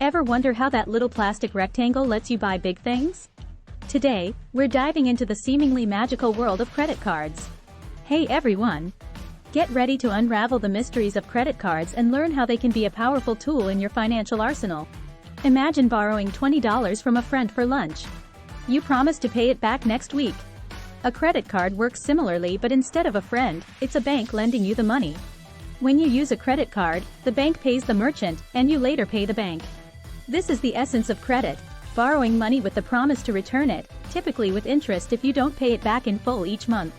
Ever wonder how that little plastic rectangle lets you buy big things? Today, we're diving into the seemingly magical world of credit cards. Hey everyone! Get ready to unravel the mysteries of credit cards and learn how they can be a powerful tool in your financial arsenal. Imagine borrowing $20 from a friend for lunch. You promise to pay it back next week. A credit card works similarly, but instead of a friend, it's a bank lending you the money. When you use a credit card, the bank pays the merchant, and you later pay the bank. This is the essence of credit, borrowing money with the promise to return it, typically with interest if you don't pay it back in full each month.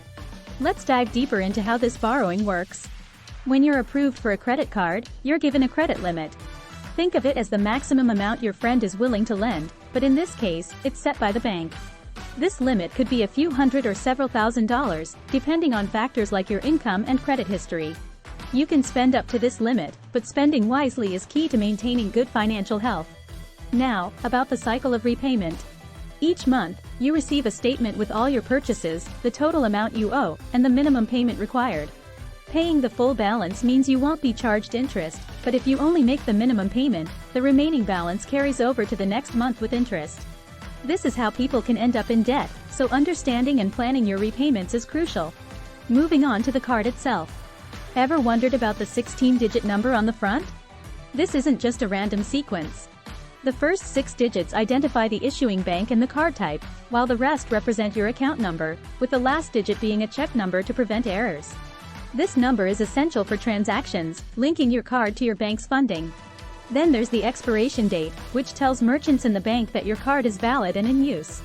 Let's dive deeper into how this borrowing works. When you're approved for a credit card, you're given a credit limit. Think of it as the maximum amount your friend is willing to lend, but in this case, it's set by the bank. This limit could be a few hundred or several $1,000s, depending on factors like your income and credit history. You can spend up to this limit, but spending wisely is key to maintaining good financial health. Now, about the cycle of repayment. Each month, you receive a statement with all your purchases, the total amount you owe, and the minimum payment required. Paying the full balance means you won't be charged interest, but if you only make the minimum payment, the remaining balance carries over to the next month with interest. This is how people can end up in debt, so understanding and planning your repayments is crucial. Moving on to the card itself. Ever wondered about the 16-digit number on the front? This isn't just a random sequence. The first 6 digits identify the issuing bank and the card type, while the rest represent your account number, with the last digit being a check number to prevent errors. This number is essential for transactions, linking your card to your bank's funding. Then there's the expiration date, which tells merchants and the bank that your card is valid and in use.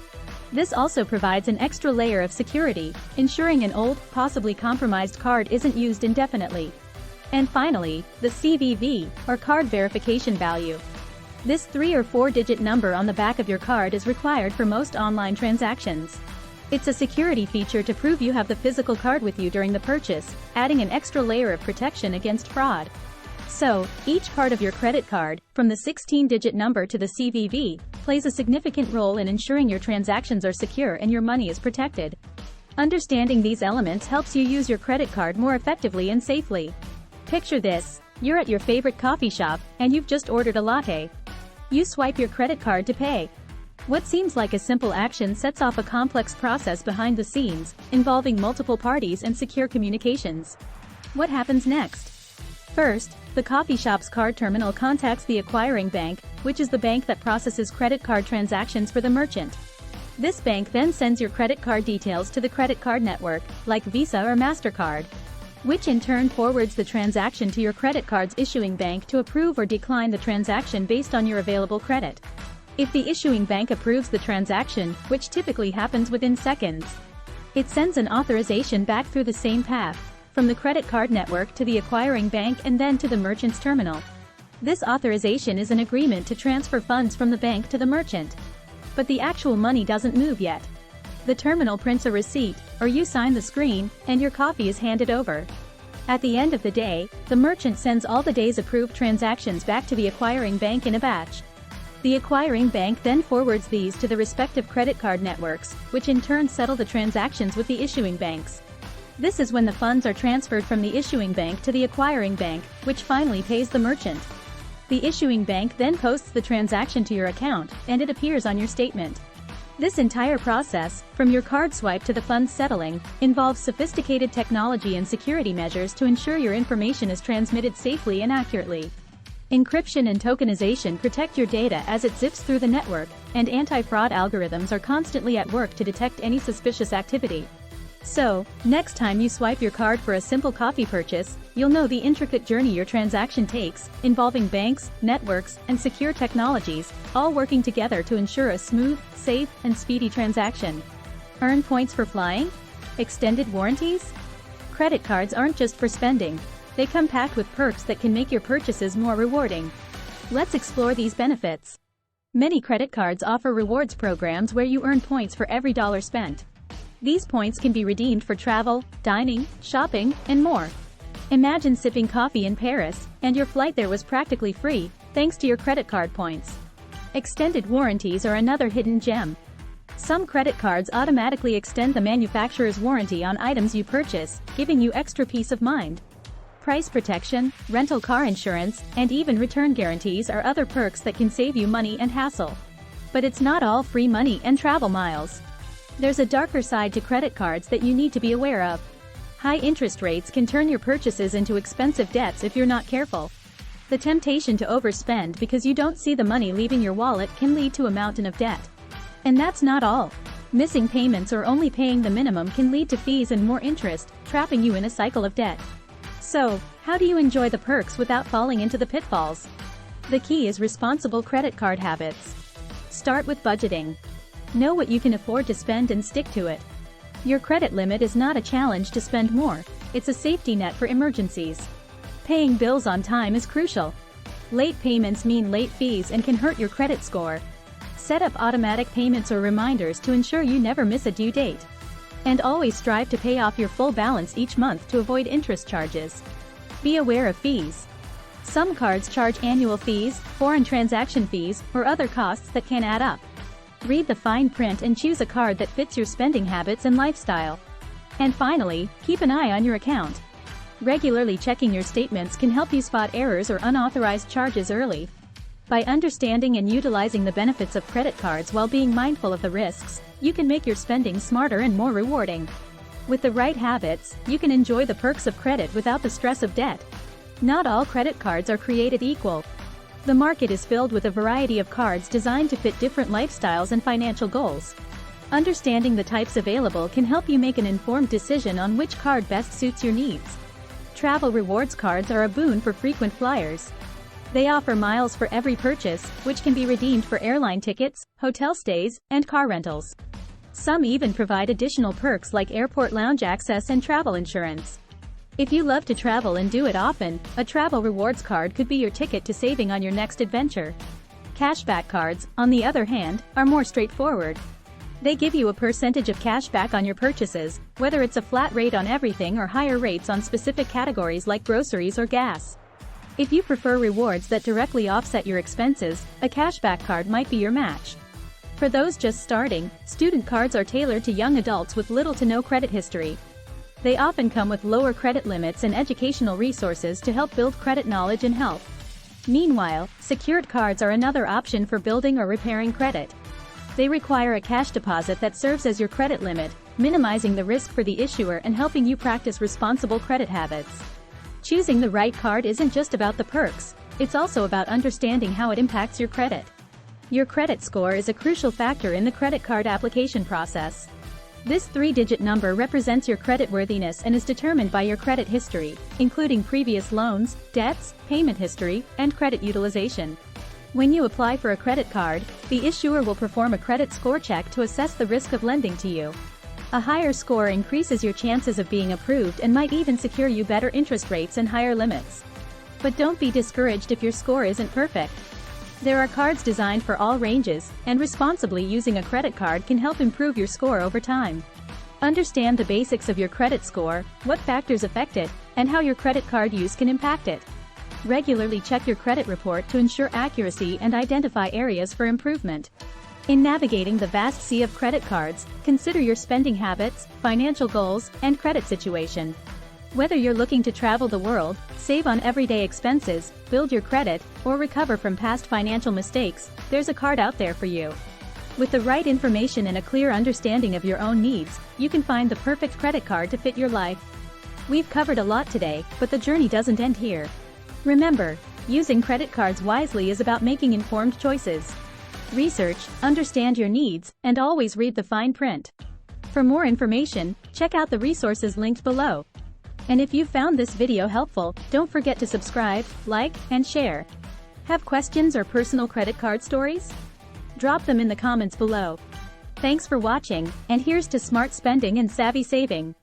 This also provides an extra layer of security, ensuring an old, possibly compromised card isn't used indefinitely. And finally, the CVV, or card verification value. This 3 or 4-digit number on the back of your card is required for most online transactions. It's a security feature to prove you have the physical card with you during the purchase, adding an extra layer of protection against fraud. So, each part of your credit card, from the 16-digit number to the CVV, plays a significant role in ensuring your transactions are secure and your money is protected. Understanding these elements helps you use your credit card more effectively and safely. Picture this: you're at your favorite coffee shop, and you've just ordered a latte. You swipe your credit card to pay. What seems like a simple action sets off a complex process behind the scenes, involving multiple parties and secure communications. What happens next? First, the coffee shop's card terminal contacts the acquiring bank, which is the bank that processes credit card transactions for the merchant. This bank then sends your credit card details to the credit card network, like Visa or MasterCard, which in turn forwards the transaction to your credit card's issuing bank to approve or decline the transaction based on your available credit. If the issuing bank approves the transaction, which typically happens within seconds, it sends an authorization back through the same path, from the credit card network to the acquiring bank and then to the merchant's terminal. This authorization is an agreement to transfer funds from the bank to the merchant. But the actual money doesn't move yet. The terminal prints a receipt, or you sign the screen, and your coffee is handed over. At the end of the day, the merchant sends all the day's approved transactions back to the acquiring bank in a batch. The acquiring bank then forwards these to the respective credit card networks, which in turn settle the transactions with the issuing banks. This is when the funds are transferred from the issuing bank to the acquiring bank, which finally pays the merchant. The issuing bank then posts the transaction to your account, and it appears on your statement. This entire process, from your card swipe to the funds settling, involves sophisticated technology and security measures to ensure your information is transmitted safely and accurately. Encryption and tokenization protect your data as it zips through the network, and anti-fraud algorithms are constantly at work to detect any suspicious activity. So, next time you swipe your card for a simple coffee purchase, you'll know the intricate journey your transaction takes, involving banks, networks, and secure technologies, all working together to ensure a smooth, safe, and speedy transaction. Earn points for flying? Extended warranties? Credit cards aren't just for spending. They come packed with perks that can make your purchases more rewarding. Let's explore these benefits. Many credit cards offer rewards programs where you earn points for every dollar spent. These points can be redeemed for travel, dining, shopping, and more. Imagine sipping coffee in Paris, and your flight there was practically free, thanks to your credit card points. Extended warranties are another hidden gem. Some credit cards automatically extend the manufacturer's warranty on items you purchase, giving you extra peace of mind. Price protection, rental car insurance, and even return guarantees are other perks that can save you money and hassle. But it's not all free money and travel miles. There's a darker side to credit cards that you need to be aware of. High interest rates can turn your purchases into expensive debts if you're not careful. The temptation to overspend because you don't see the money leaving your wallet can lead to a mountain of debt. And that's not all. Missing payments or only paying the minimum can lead to fees and more interest, trapping you in a cycle of debt. So, how do you enjoy the perks without falling into the pitfalls? The key is responsible credit card habits. Start with budgeting. Know what you can afford to spend and stick to it. Your credit limit is not a challenge to spend more, it's a safety net for emergencies. Paying bills on time is crucial. Late payments mean late fees and can hurt your credit score. Set up automatic payments or reminders to ensure you never miss a due date. And always strive to pay off your full balance each month to avoid interest charges. Be aware of fees. Some cards charge annual fees, foreign transaction fees, or other costs that can add up. Read the fine print and choose a card that fits your spending habits and lifestyle. And finally, keep an eye on your account. Regularly checking your statements can help you spot errors or unauthorized charges early. By understanding and utilizing the benefits of credit cards while being mindful of the risks, you can make your spending smarter and more rewarding. With the right habits, you can enjoy the perks of credit without the stress of debt. Not all credit cards are created equal. The market is filled with a variety of cards designed to fit different lifestyles and financial goals. Understanding the types available can help you make an informed decision on which card best suits your needs. Travel rewards cards are a boon for frequent flyers. They offer miles for every purchase, which can be redeemed for airline tickets, hotel stays, and car rentals. Some even provide additional perks like airport lounge access and travel insurance. If you love to travel and do it often, a travel rewards card could be your ticket to saving on your next adventure. Cashback cards, on the other hand, are more straightforward. They give you a percentage of cash back on your purchases, whether it's a flat rate on everything or higher rates on specific categories like groceries or gas. If you prefer rewards that directly offset your expenses, a cashback card might be your match. For those just starting, student cards are tailored to young adults with little to no credit history. They often come with lower credit limits and educational resources to help build credit knowledge and health. Meanwhile, secured cards are another option for building or repairing credit. They require a cash deposit that serves as your credit limit, minimizing the risk for the issuer and helping you practice responsible credit habits. Choosing the right card isn't just about the perks, it's also about understanding how it impacts your credit. Your credit score is a crucial factor in the credit card application process. This 3-digit number represents your creditworthiness and is determined by your credit history, including previous loans, debts, payment history, and credit utilization. When you apply for a credit card, the issuer will perform a credit score check to assess the risk of lending to you. A higher score increases your chances of being approved and might even secure you better interest rates and higher limits. But don't be discouraged if your score isn't perfect. There are cards designed for all ranges, and responsibly using a credit card can help improve your score over time. Understand the basics of your credit score, what factors affect it, and how your credit card use can impact it. Regularly check your credit report to ensure accuracy and identify areas for improvement. In navigating the vast sea of credit cards, consider your spending habits, financial goals, and credit situation. Whether you're looking to travel the world, save on everyday expenses, build your credit, or recover from past financial mistakes, there's a card out there for you. With the right information and a clear understanding of your own needs, you can find the perfect credit card to fit your life. We've covered a lot today, but the journey doesn't end here. Remember, using credit cards wisely is about making informed choices. Research, understand your needs, and always read the fine print. For more information, check out the resources linked below. And if you found this video helpful, don't forget to subscribe, like, and share. Have questions or personal credit card stories? Drop them in the comments below. Thanks for watching, and here's to smart spending and savvy saving.